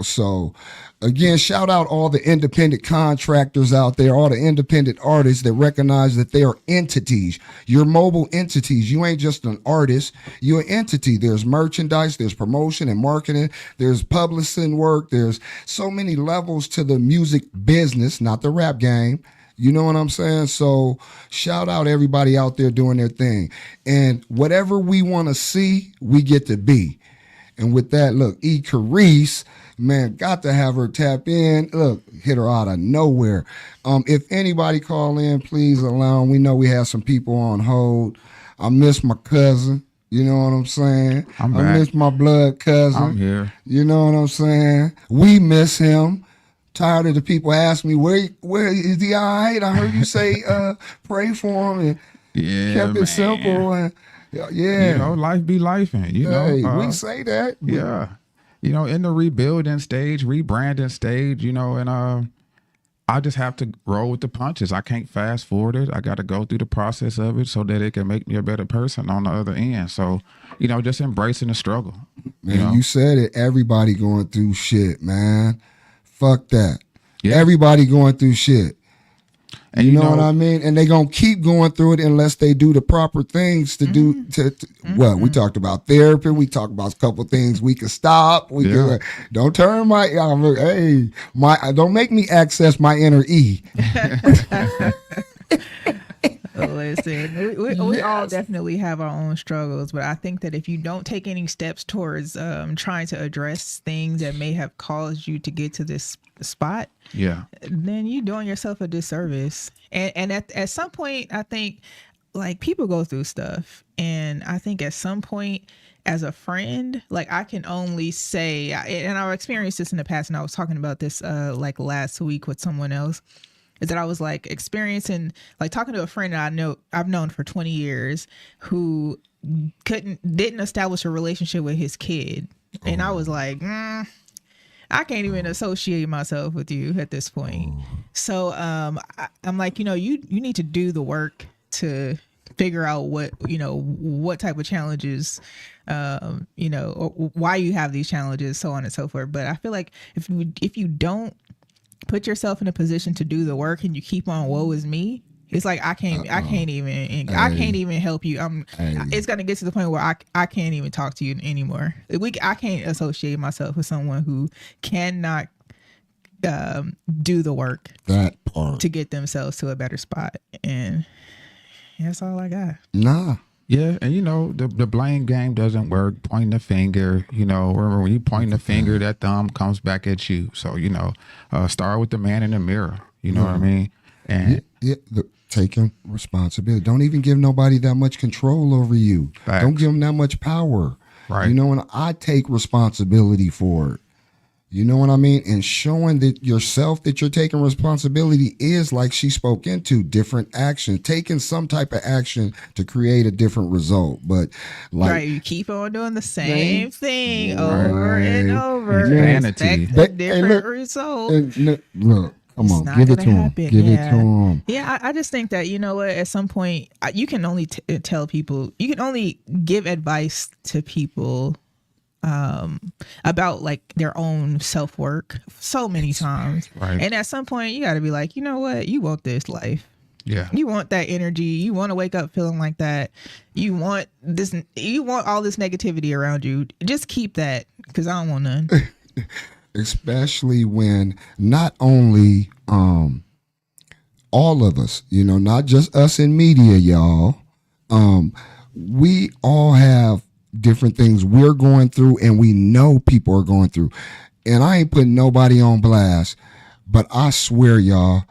So again, shout out all the independent contractors out there, all the independent artists that recognize that they are entities. You're mobile entities. You ain't just an artist. You're an entity. There's merchandise, there's promotion and marketing, there's publishing work, there's so many levels to the music business, not the rap game. You know what I'm saying? So shout out everybody out there doing their thing. And whatever we want to see, we get to be. And with that, look, E. Carice, man, got to have her tap in. Look, hit her out of nowhere. If anybody call in, please allow them. We know we have some people on hold. I miss my cousin. You know what I'm saying? I miss my blood cousin. I'm here. You know what I'm saying? We miss him. Tired of the people asking me, where is he all right? I heard you say pray for him and kept it simple. And yeah. Life be lifing. We say that. Yeah. In the rebuilding stage, rebranding stage, and I just have to roll with the punches. I can't fast forward it. I got to go through the process of it so that it can make me a better person on the other end. So, just embracing the struggle. Man, you said it. Everybody going through shit, man. Fuck that. Yeah. Everybody going through shit. And you know what I mean? And they gonna keep going through it unless they do the proper things to do. Well, we talked about therapy. We talked about a couple things we could stop. We could don't turn my don't make me access my inner E. Listen, we all definitely have our own struggles, but I think that if you don't take any steps towards trying to address things that may have caused you to get to this spot, then you're doing yourself a disservice. And at some point, I think like people go through stuff, and I think at some point, as a friend, like I can only say, and I've experienced this in the past, and I was talking about this like last week with someone else. Is that I was like experiencing, like talking to a friend that I've known for 20 years who didn't establish a relationship with his kid. And I was like, I can't even associate myself with you at this point. So I'm like, you need to do the work to figure out what type of challenges, or why you have these challenges, so on and so forth. But I feel like if you don't put yourself in a position to do the work and you keep on woe is me, it's like I can't even help you. It's gonna get to the point where I can't even talk to you anymore. I can't associate myself with someone who cannot do the work that part to get themselves to a better spot. And that's all I got. Yeah, and the blame game doesn't work. Pointing the finger, remember when you point the finger, that thumb comes back at you. So start with the man in the mirror. You know what I mean? And taking responsibility. Don't even give nobody that much control over you. Facts. Don't give them that much power. Right. And I take responsibility for it. You know what I mean? And showing that yourself that you're taking responsibility is, like she spoke into, different action, taking some type of action to create a different result. But you keep on doing the same thing over and over. Vanity. Expect a different result. Look, come on, give it to him. Give it to him. Yeah, I just think that, at some point, you can only tell people, you can only give advice to people about like their own self-work so many times. Right. And at some point you got to be like, you know what? You want this life. Yeah. You want that energy. You want to wake up feeling like that. You want all this negativity around you. Just keep that, because I don't want none. Especially when not only all of us, not just us in media, y'all, we all have different things we're going through, and we know people are going through. And I ain't putting nobody on blast, but I swear, y'all,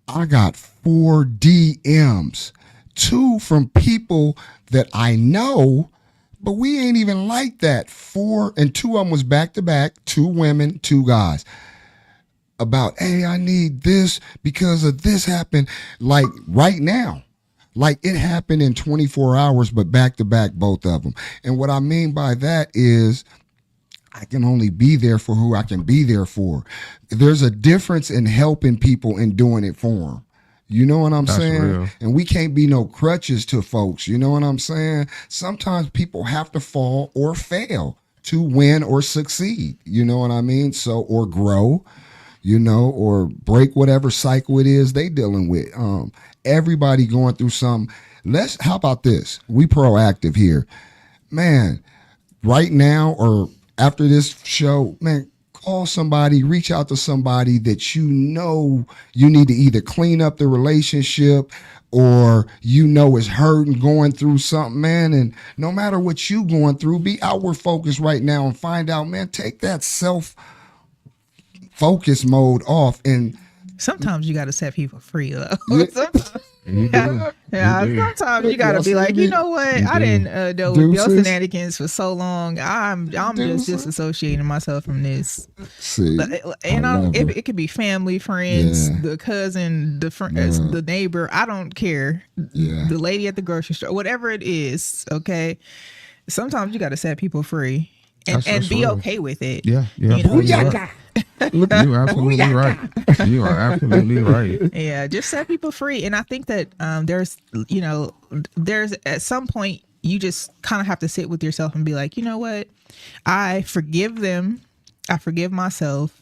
I got 4 DMs, 2 from people that I know, but we ain't even like that. 4, and 2 of them was back to back, 2 women, 2 guys. About, hey, I need this because of this happened, like right now. Like it happened in 24 hours, but back to back, both of them. And what I mean by that is I can only be there for who I can be there for. There's a difference in helping people and doing it for them. You know what I'm saying? Real. And we can't be no crutches to folks. You know what I'm saying? Sometimes people have to fall or fail to win or succeed. You know what I mean? So, or grow, or break whatever cycle it is they dealing with. Everybody going through something. How about this? We proactive here. Man, right now or after this show, man, call somebody, reach out to somebody that you need to either clean up the relationship or is hurting, going through something, man. And no matter what you going through, be outward focused right now and find out, man, take that self-focus mode off. And sometimes you got to set people free, though. Sometimes you got to be like, you know what? I didn't deal with your shenanigans for so long. I'm just disassociating myself from this. See, it could be family, friends, the cousin, the friend, the neighbor. I don't care. The lady at the grocery store, whatever it is. Okay. Sometimes you got to set people free and be okay with it. Yeah. Look, you're absolutely right. You are absolutely right. Yeah, just set people free. And I think that there's at some point you just kind of have to sit with yourself and be like, you know what? I forgive them. I forgive myself.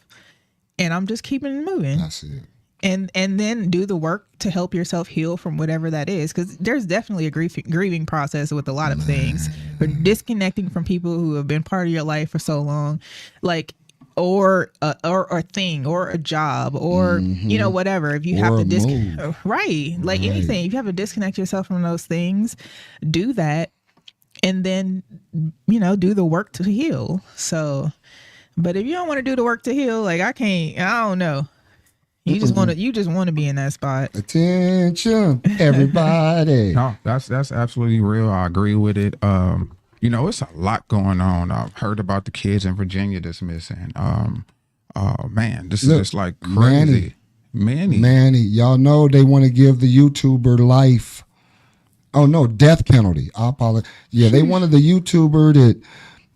And I'm just keeping it moving. That's it. and then do the work to help yourself heal from whatever that is, because there's definitely a grieving process with a lot of things. Or disconnecting from people who have been part of your life for so long, like or a thing or a job or you know, whatever. If you have to like anything, if you have to disconnect yourself from those things, do that, and then, you know, do the work to heal. So, but if you don't want to do the work to heal, like I don't know. You just want to be in that spot. Attention, everybody. No, that's absolutely real. I agree with it. You know, it's a lot going on. I've heard about the kids in Virginia that's missing. Man, this is just like crazy. Manny, y'all know they want to give the YouTuber life. Oh no, death penalty. I apologize. Yeah, they wanted the YouTuber that,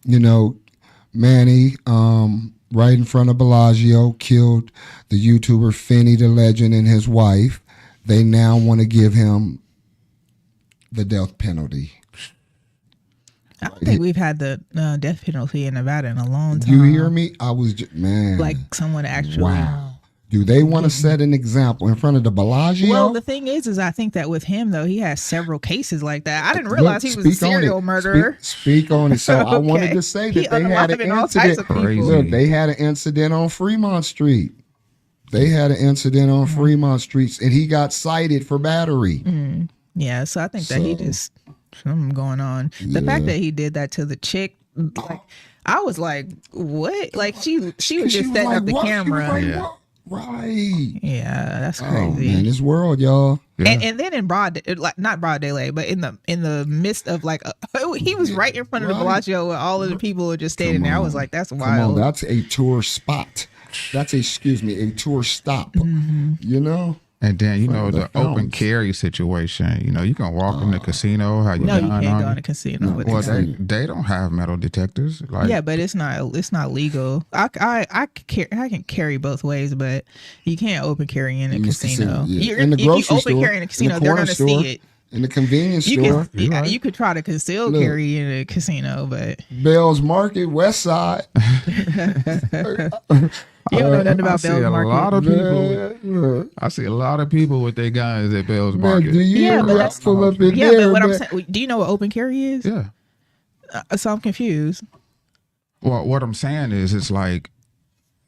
you know, Manny, right in front of Bellagio, killed the YouTuber Finney the Legend and his wife. They now want to give him the death penalty. I don't think we've had the death penalty in Nevada in a long time. You hear me? I was just, man. Like someone actually. Wow. Do they want to set an example in front of the Bellagio? Well, the thing is I think that with him, though, he has several cases like that. I didn't realize he was a serial murderer. Speak on it. So I wanted to say that they had an incident. Look, they had an incident on Fremont Street. Fremont Street, and he got cited for battery. Yeah, so I think that he just something going on. The fact that he did that to the chick, like, I was like, what? Like she was just setting up the camera. Right. Yeah, that's crazy. Oh, man, this world, y'all. Yeah. And then in not broad daylight, but in the midst of like, he was right in front of the Bellagio where all of the people were just standing there. I was like, that's wild. That's a tour spot. That's a tour stop. You know. And then, you know, the open carry situation, you know, you can walk in the casino. No, you can't go in the casino. Well, they don't have metal detectors. Like, yeah, but it's not legal. I can carry both ways, but you can't open carry in a casino. Yeah. If you open carry in a casino, they're going to see it. In the convenience store. You could try to conceal carry in a casino, but Bell's Market, West Side. You don't know nothing about Bell's Market. I see a lot of people with their guns at Bell's Market. But what I'm saying, do you know what open carry is? Yeah. So I'm confused. Well, what I'm saying is, it's like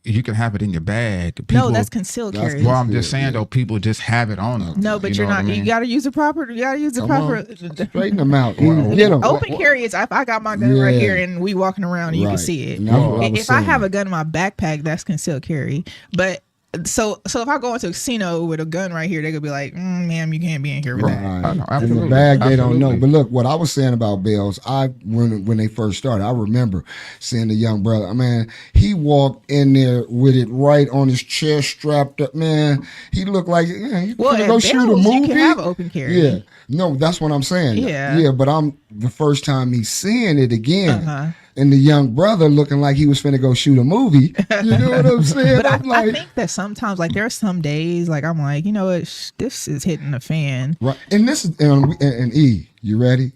you can have it in your bag. People, no, that's concealed carry. Well, I'm just saying though, people just have it on them. No, but you're not. You got to use the proper. You got to use the proper. Straighten them out. Get them. Open carry is if I got my gun right here and we walking around, and you can see it. If I have a gun in my backpack, that's concealed carry. But so if I go into a casino with a gun right here, they could be like, "Ma'am, you can't be in here with that." In the bag, they don't know. But look, what I was saying about Bell's, when they first started, I remember seeing the young brother. Man, he walked in there with it right on his chest, strapped up. Man, he looked like you go shoot a movie. You can have open carry. Yeah, no, that's what I'm saying. Yeah, but I'm the first time he's seeing it again. And the young brother looking like he was finna go shoot a movie. You know what I'm saying? But I think that sometimes, like, there are some days, like, I'm like, you know what, this is hitting the fan. Right. And this is, and E, you ready?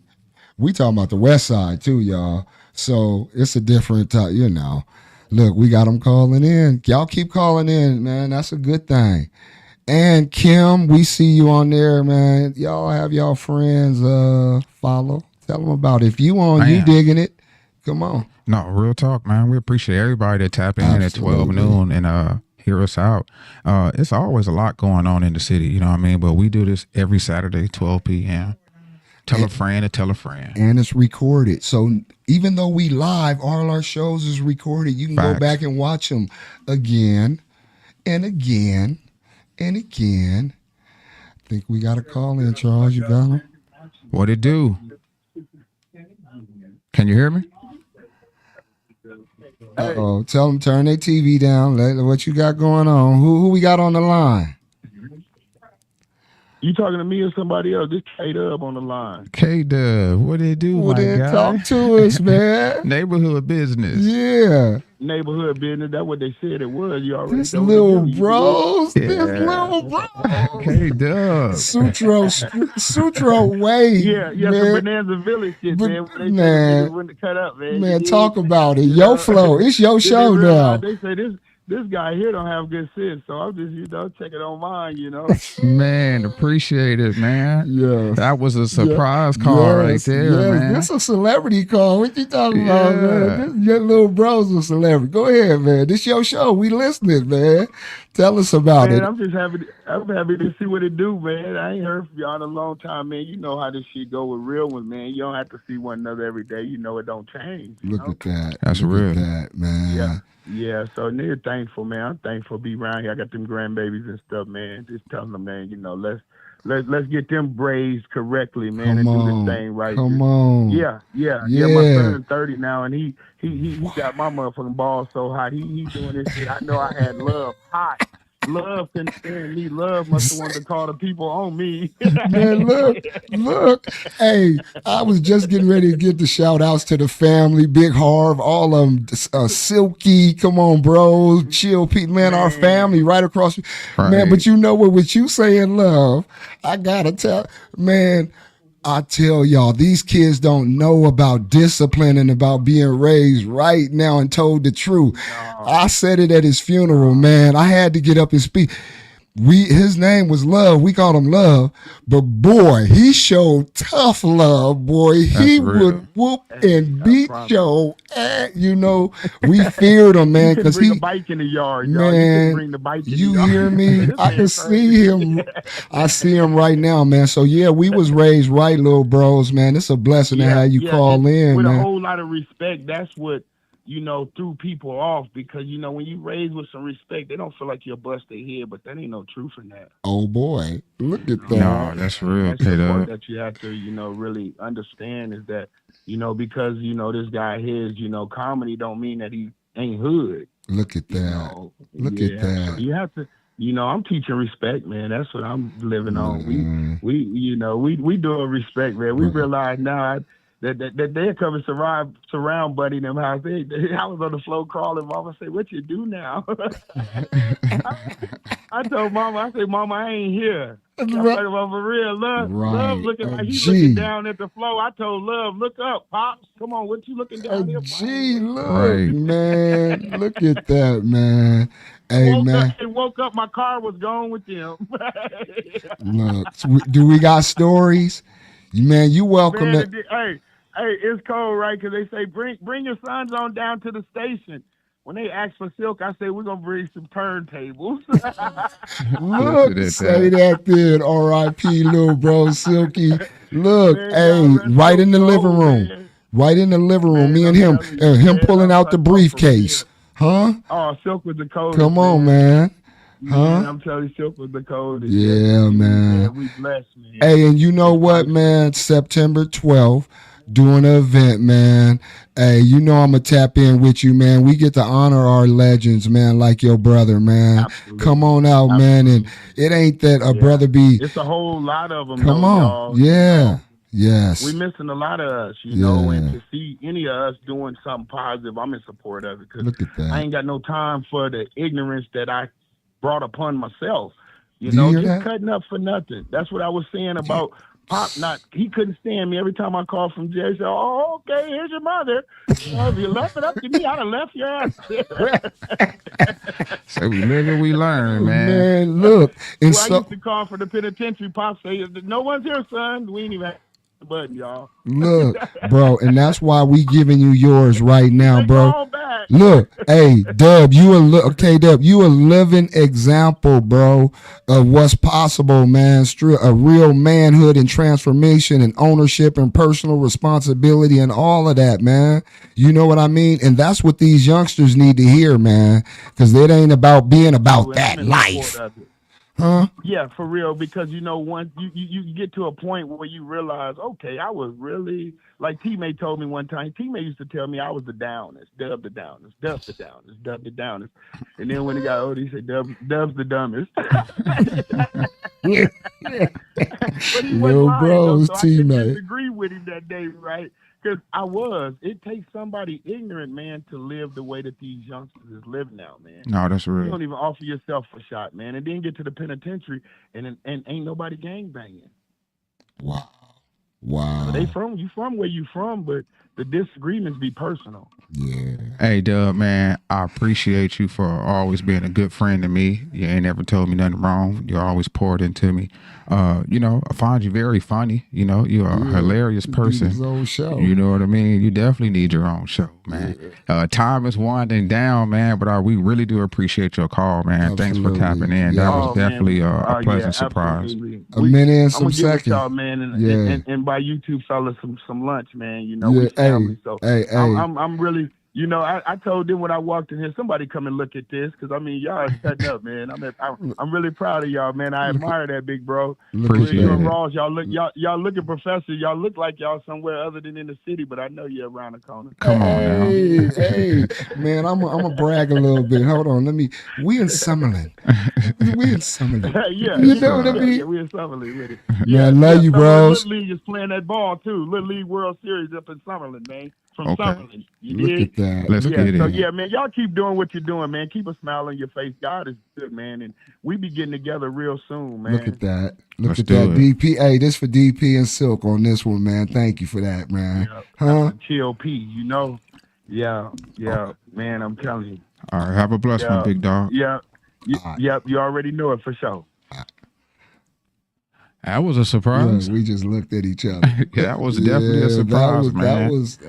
We talking about the West Side too, y'all. So it's a different, you know. Look, we got them calling in. Y'all keep calling in, man. That's a good thing. And Kim, we see you on there, man. Y'all have y'all friends follow. Tell them about it. If you on, you digging it. Come on. No, real talk, man. We appreciate everybody that tap in at 12 noon and hear us out. It's always a lot going on in the city, you know what I mean? But we do this every Saturday, 12 p.m. Tell a friend to tell a friend. And it's recorded. So even though we live, all our shows is recorded. You can go back and watch them again and again and again. I think we got a call in, Charles. You got him? What it do? Can you hear me? Uh-oh. Tell them turn their TV down. What you got going on? Who we got on the line? You talking to me or somebody else? This K-Dub on the line. K-Dub, what they do, my guy? Talk to us, man. Neighborhood business. Yeah. Neighborhood business. That's what they said it was. You already this little bros. Yeah. This little bros. K-Dub. Sutro way. Yeah, man. Some Bonanza Village shit, man. Man, when to cut up, man. Man, talk about it. Your flow. It's your show now. They say this guy here don't have good sense, so I'm just, checking on mine, Man, appreciate it, man. Yes. That was a surprise call right there, man. This a celebrity call. What you talking about, man? This your little bro's a celebrity. Go ahead, man. This your show. We listening, man. Tell us about it. I'm just happy. I'm happy to see what it do, man. I ain't heard from y'all in a long time, man. You know how this shit go with real ones, man. You don't have to see one another every day. You know it don't change. Look at that. That's Look real. at that, man. Yeah. So nigga, thankful, man. I'm thankful to be around here. I got them grandbabies and stuff, man. Just telling them, man. Let's get them raised correctly, man, Come and on. do this thing right. Come on. Yeah. My son is 30 now, and he got my motherfucking balls so hot. He doing this shit. I know I had love hot. Love couldn't stand me. Love must have wanted to call the people on me. Man, look. Hey, I was just getting ready to give the shout outs to the family, Big Harv, all of them, Silky, come on, bro, Chill Pete, man, our family right across. Right. Man, but you know what, with you saying love, I gotta tell, man, I tell y'all, these kids don't know about discipline and about being raised right now and told the truth. I said it at his funeral, man. I had to get up and speak. His name was Love. We called him Love. But boy, he showed tough love, boy. He would whoop and beat your ass. We feared him, man, because he bring a bike in the yard, y'all. Man, you bring the bike in you the yard. hear me? I can see him. I see him right now, man. So yeah, we was raised right, little bros, man. It's a blessing to have you call in, with man. a whole lot of respect. That's what threw people off, because when you raised with some respect, they don't feel like you'll bust their head, but that ain't no truth in that. Oh boy, look at that. No, that's real, That's the part K-Dub. that you have to really understand, is that because this guy his comedy don't mean that he ain't hood. Look at that. Look at that. So you have to. I'm teaching respect, man. That's what I'm living on. We doing respect, man. We realize now that they come and surround Buddy in them house. I was on the floor crawling. Mama said, "What you do now?" I told Mama, I said, "Mama, I ain't here." I'm talking about for real. Love looking like he's looking down at the floor. I told Love, "Look up, Pops. Come on, what you looking down here?" Look, man. Look at that, man. Hey, man. Woke up, my car was gone with them. Look, do we got stories? Man, you welcome. Hey, it's cold, right? Because they say, bring your sons on down to the station. When they ask for Silk, I say, we're going to bring some turntables. Look, say that then, R.I.P. little bro, Silky. Look, man, right in the living room. Man. Right in the living room, me and him pulling out the briefcase. Huh? Oh, Silk was the coldest. Come on, man. Huh? Man, I'm telling you, Silk was the coldest. Yeah, man. We blessed, man. Hey, and you know what, man? September 12th, doing an event, man. Hey, I'm going to tap in with you, man. We get to honor our legends, man, like your brother, man. Absolutely. Come on out, man. And it ain't that a brother be. It's a whole lot of them. Come on. Y'all. Yeah. Yes. We missing a lot of us, and to see any of us doing something positive, I'm in support of it. Because I ain't got no time for the ignorance that I brought upon myself. Just cutting up for nothing. That's what I was saying about Pop. He couldn't stand me every time I called from jail. He said, "Oh, okay, here's your mother. If you left it up to me, I'd have left your ass." So we live and we learn, man. Man, look. And I used to call for the penitentiary. Pop say, "No one's here, son. We ain't even have the button, y'all." Look, bro, and that's why we giving you yours right now, bro. Look, hey, Dub, you a living example, bro, of what's possible, man. A real manhood and transformation and ownership and personal responsibility and all of that, man. You know what I mean? And that's what these youngsters need to hear, man, because it ain't about being about that life. Huh? Yeah, for real. Because once you get to a point where you realize, okay, I was really like T-May told me one time. T-May used to tell me I was the downest, Dub the downest, Dub the downest, Dub the downest. And then when he got older, he said, Dub's the dumbest. But he Little bros, so T-May. I disagree with him that day, right? Because it takes somebody ignorant, man, to live the way that these youngsters live now, man. No, that's real. You don't even offer yourself a shot, man, and then get to the penitentiary and ain't nobody gang banging. Wow. So you from where you from, but the disagreements be personal. Yeah. Hey, Dub, man, I appreciate you for always being a good friend to me. You ain't ever told me nothing wrong. You always poured into me. You know, I find you very funny. You know, you're a hilarious person. His own show. You know what I mean? You definitely need your own show, man. Time is winding down, man, but we really do appreciate your call, man. Absolutely. Thanks for tapping in. That was definitely a pleasant surprise. Absolutely. A minute and some I'm gonna seconds. Give y'all, man, and buy you two fellas some lunch, man. You know, we family. So I'm really. You know, I told them when I walked in here, somebody come and look at this, because I mean, y'all are setting up, man. I'm really proud of y'all, man. I admire that, big bro. Appreciate it. Ross, y'all looking professor. Y'all look like y'all somewhere other than in the city, but I know you're around the corner. Come on now. Hey, man, I'm a brag a little bit. Hold on, we in Summerlin. We in Summerlin. Yeah, you know what I mean? Yeah, we in Summerlin with it. Man, I love you, bros. Little League is playing that ball too. Little League World Series up in Summerlin, man. From Summerlin. Look at that. Let's get it. So yeah, man, y'all keep doing what you're doing, man. Keep a smile on your face. God is good, man, and we be getting together real soon, man. Look at that. Look at that. DP. Hey, this for DP and Silk on this one, man. Thank you for that, man. Yeah, Chill P, you know. Yeah, man, I'm telling you. All right, have a blessed one, big dog. Yep, you already know it for sure. That was a surprise. Yeah, we just looked at each other. That was definitely a surprise, man. That was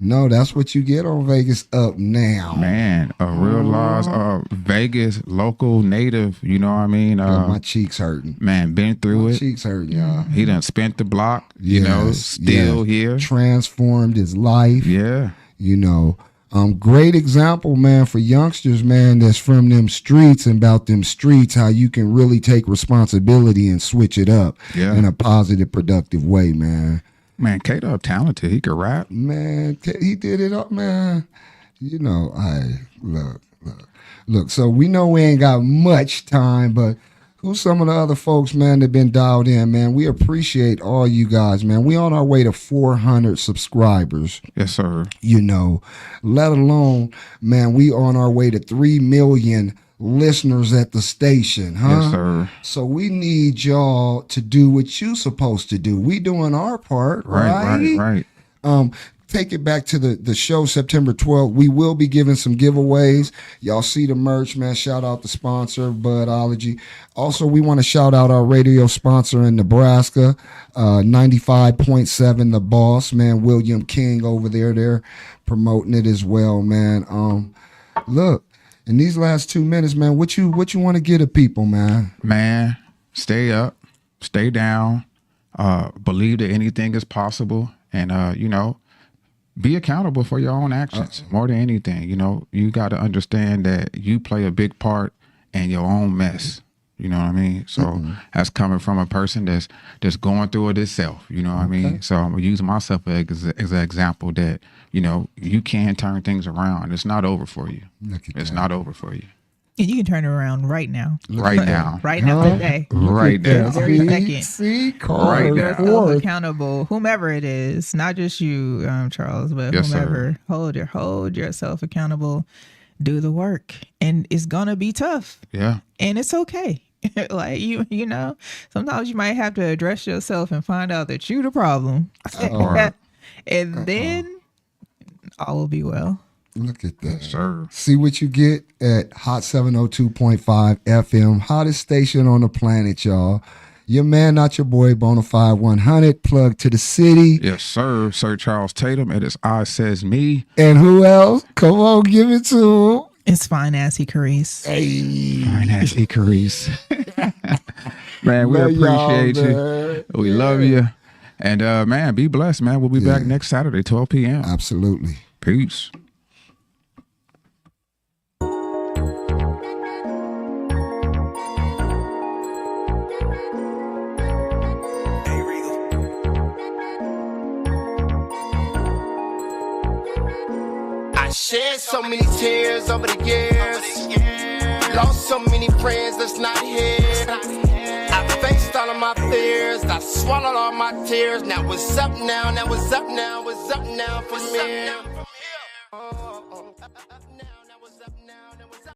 no, that's what you get on Vegas Up Now. Man, a real lost Vegas local native, you know what I mean? My cheeks hurting. Man, been through it. My cheeks hurting, y'all. He done spent the block, you know, still here. Transformed his life. Yeah. You know. Great example, man, for youngsters, man, that's from them streets and about them streets, how you can really take responsibility and switch it up in a positive, productive way, man. Man, K-Dub talented. He could rap. Man, he did it up, man. You know, look. So we know we ain't got much time, but who's some of the other folks, man, that been dialed in, man? We appreciate all you guys, man. We on our way to 400 subscribers. Yes, sir. You know, let alone, man, we on our way to 3 million listeners at the station, huh? Yes, sir. So we need y'all to do what you supposed to do. We doing our part, right? Take it back to the show September 12th. We will be giving some giveaways. Y'all see the merch, man. Shout out the sponsor, Budology. Also, we want to shout out our radio sponsor in Nebraska, 95.7 The Boss, man. William King over there. They're promoting it as well, man. Look, in these last 2 minutes, man, what you want to get to people, man? Man, stay up, stay down, believe that anything is possible, and you know, be accountable for your own actions more than anything. You know, you got to understand that you play a big part in your own mess. You know what I mean? So that's coming from a person that's going through it itself. You know what I mean? So I'm gonna use myself as an example that, you know, you can turn things around. It's not over for you. It's not over for you. And you can turn it around right now. Right now. Right now today. Right now. Very second. See, right now. Accountable, whomever it is, not just you, Charles, but whomever. Sir. Hold yourself accountable. Do the work, and it's gonna be tough. Yeah, and it's okay. Like you know, sometimes you might have to address yourself and find out that you the problem, and then all will be well. Look at that. Sir. See what you get at Hot 702.5 FM, hottest station on the planet, y'all. Your man, not your boy, Bonafied 100, plug to the city. Yes, sir. Sir Charles Tatum. It is I Says Me. And who else? Come on, give it to him. It's Fine Ass Carice. Hey. Fine Ass Carice. Man, we appreciate you. We love you. And, man, be blessed, man. We'll be back next Saturday, 12 p.m. Absolutely. Peace. I shed so many tears over the years. Lost so many friends that's not here. I faced all of my fears. I swallowed all my tears. Now it's up now. Now it's up now. It's up now for me.